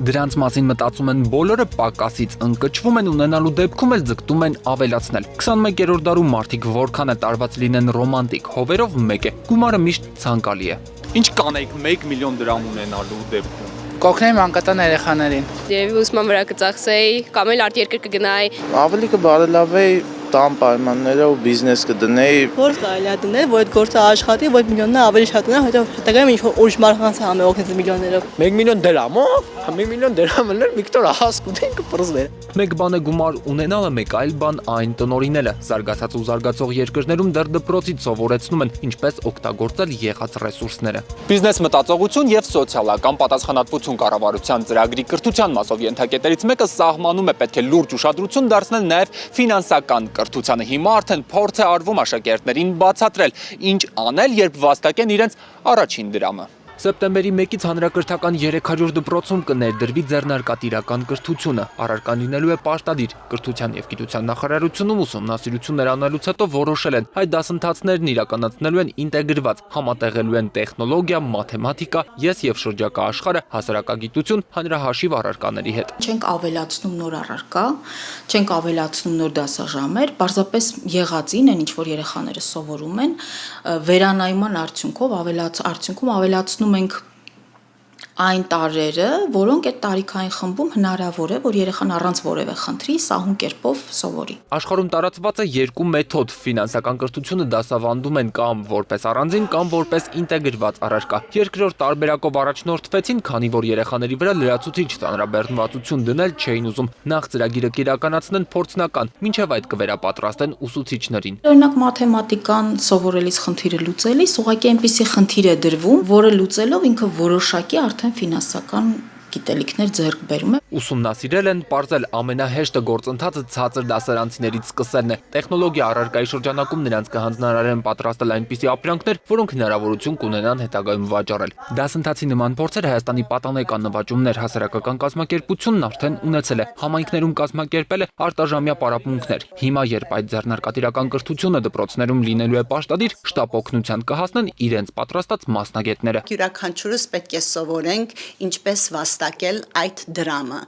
Դրանց մասին մտածում են բոլորը պակասից, ընկճվում են ունենալու դեպքում էլ ձգտում են ավելացնել։ 21-րդ դարում մարդիկ որքան է տարված լինեն ռոմանտիկ, հովերով մեկ է, գումարը միշտ ցանկալի է։ Ինչ կանեիք 1 միլիոն դրամ ունենալու դեպքում։ Կօգնեի մանկատան երեխաներին։ Երևի ուսման վրա կծախսեի, կամ էլ արտերկր կգնայի։ Ավելի կբարելավեի տան պայմաններով բիզնես կդնեի։ Որ կարելի է դնել, որ այդ գործը աշխատի, որ միլիոններ ավելի շատ ունենա, հետո հետագայում ինչ-որ ուրիշ մարդկանց համ է օգնեց միլիոններով։ 1 միլիոն դրամով, 1 միլիոն դրամը լեր Վիկտոր հասկուտեն կպրզներ։ Մեկ բան է գումար ունենալը, մեկ այլ բան այն տնօրինելը։ Զարգացած ու զարգացող երկրներում դեռ դպրոցից սովորեցնում են ինչպես օգտագործել եղած ռեսուրսները։ Բիզնես մտածողություն եւ սոցիալական պատասխանատվություն կառավարության ծրագրի կրթության մասով ենթակետերից մեկը սահմանում է պետք է լուրջ ուշադրություն դարձնել նաեւ ֆինանսական կրթությանը։ Հիմա արդեն փորձ է արվում աշակերտներին բացատրել, ինչ անել, երբ վաստակեն իրենց առաջին դրամը։ Սեպտեմբերի 1-ից հանրակրթական 300 դպրոցում կներդրվի ձեռնարկատիրական կրթությունը։ Առարկան լինելու է պարտադիր։ Կրթության եւ գիտության նախարարությունում ուսումնասիրություններ անելուց հետո որոշել են, այդ դասընթացներն իրականացնելու են ինտեգրված, համատեղելու են տեխնոլոգիա, մաթեմատիկա, ես եւ շրջակա աշխարհը, հասարակագիտություն, հանրահաշիվ առարկաների հետ։ Չենք ավելացնում նոր առարկա, չենք ավելացնում նոր դասաժամեր, պարզապես եղածին են ինչ որ երեխաները սովորում են, վերանայման արդյունքում ավելացնում ենք այն տարրերը, որոնք այդ տարիքային խմբում հնարավոր է, որ երեխան առանց որևէ խնդրի սահուն կերպով սովորի։ Աշխարհում տարածված է երկու մեթոդ՝ ֆինանսական կրթությունը դասավանդում են կամ որպես առանձին, կամ որպես ինտեգրված առարկա։ Երկրորդ տարբերակով առաջնորդվեցին, քանի որ երեխաների վրա լրացուցիչ ծանրաբեռնվածություն դնել չէին ուզում։ Նախ ծրագիրը կիրականացնեն փորձնական, մինչև այդ կվերապատրաստեն ուսուցիչներին։ Օրինակ մաթեմատիկան սովորելիս խնդիրը լուծելիս ուղղակի այնպիսի խնդիր է դրվում, որը լուծելով ինքը որոշակի արդեն ֆինանսական գիտելիքներ ձեռք բերում է։ Ուսումնասիրել են, պարզել ամենահեշտը գործընթացը ցածր դասարանցիներից սկսելն է։ Տեխնոլոգիա առարկայի շրջանակում նրանց կհանձնարարեն պատրաստել այնպիսի ապրանքներ, որոնք հնարավորություն կունենան հետագայում վաճառել։ Դասընթացի նման փորձեր Հայաստանի պատանեկան նվաճումներ հասարակական կազմակերպությունն արդեն ունեցել է։ Համայնքներում կազմակերպել է արտաժամյա պարապմունքներ։ Հիմա, երբ այդ ձեռնարկատիրական կրթությունը դպրոցներում լինելու է պարտադիր, շտապ օգնության կհասնեն իրենց պատրաստած մասնագետները։ Յուրաքանչյուրս պետք է սովորենք ինչպես վաստակել այդ դրամը։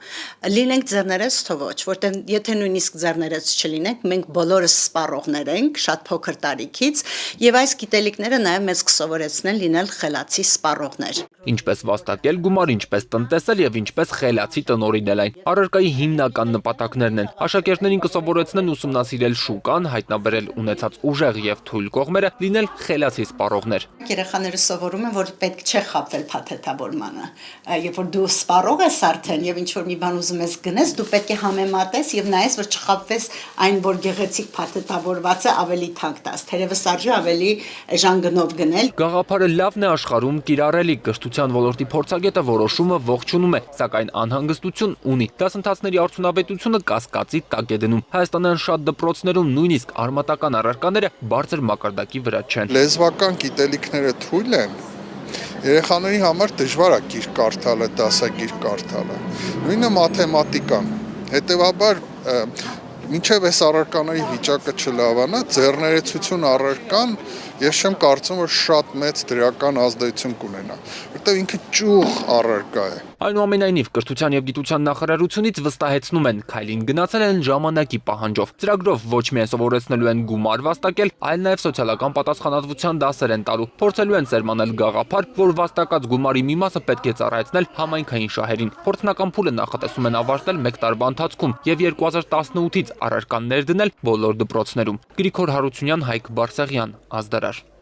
Լինենք ձեռներես թե ոչ, որտեղ եթե նույնիսկ ձեռներես չլինենք, մենք բոլորս սպառողներ ենք շատ փոքր տարիքից, եւ այս գիտելիքները նաեւ մեզ կսովորեցնեն լինել խելացի սպառողներ։ Ինչպես վաստակել գումար, ինչպես տնտեսել եւ ինչպես խելացի տնօրինել այն։ Առարկայի հիմնական նպատակներն են. աշակերտներին կսովորեցնեն ուսումնասիրել շուկան, հայտնաբերել ունեցած ուժեղ եւ թույլ կողմերը, լինել խելացի սպառողներ։ Երեխաները սովորում են, որ պետք չէ խաբվել փաթեթավորմանը։ Երբ որ դու սպառող ես արդեն եւ ինչ որ մի բան ուզում ես գնես, դու պետք է համեմատես եւ նայես, որ չխաբվես այն, որ գեղեցիկ փաթեթավորված է, ավելի թանկ տաս։ Թերևս արժի ավելի ժանգնով գնել։ Գաղափարը լավն է աշխարհում կիրառելի, կրթության ոլորտի փորձագետը որոշումը ողջունում է, սակայն անհանգստություն ունի։ Դասընթացների արդյունավետությունը կասկածի տակ է դնում։ Հայաստանյան շատ դպրոցներում նույնիսկ արմատական առարկաները բարձր մակարդակի վրա չեն։ Լեզվական գիտելիքները թույլ են, երեխաների համար դժվար է գիրք կարդալը, դասագիր կարդալը։ Նույնը մաթեմատիկան։ Հետևաբար մինչև այս առարկաների վիճակը չլավանա, ձեռներեցություն առարկան ես չեմ կարծում, որ շատ մեծ դրական ազդեցություն կունենա, որտեղ ինքը ճյուղ առարկա է։ Այնուամենայնիվ, կրթության եւ գիտության նախարարությունից վստահեցնում են, քայլին գնացել են ժամանակի պահանջով։ Ծրագրով ոչ միայն սովորեցնելու են գումար վաստակել, այլ նաեւ սոցիալական պատասխանատվության դասեր են տալու։ Փորձելու են սերմանել գաղափար, որ վաստակած գումարի մի մասը պետք է ծառայեցնել համայնքային շահերին։ Փորձնական փուլը նախատեսում են ավարտել 1 տարվա ընթացքում եւ 2018-ից առարկաններ դնել բոլոր դպրոցներում։ Գրիգոր Հարությունյան, Հայկ Բարսեղյան, Ազդարար։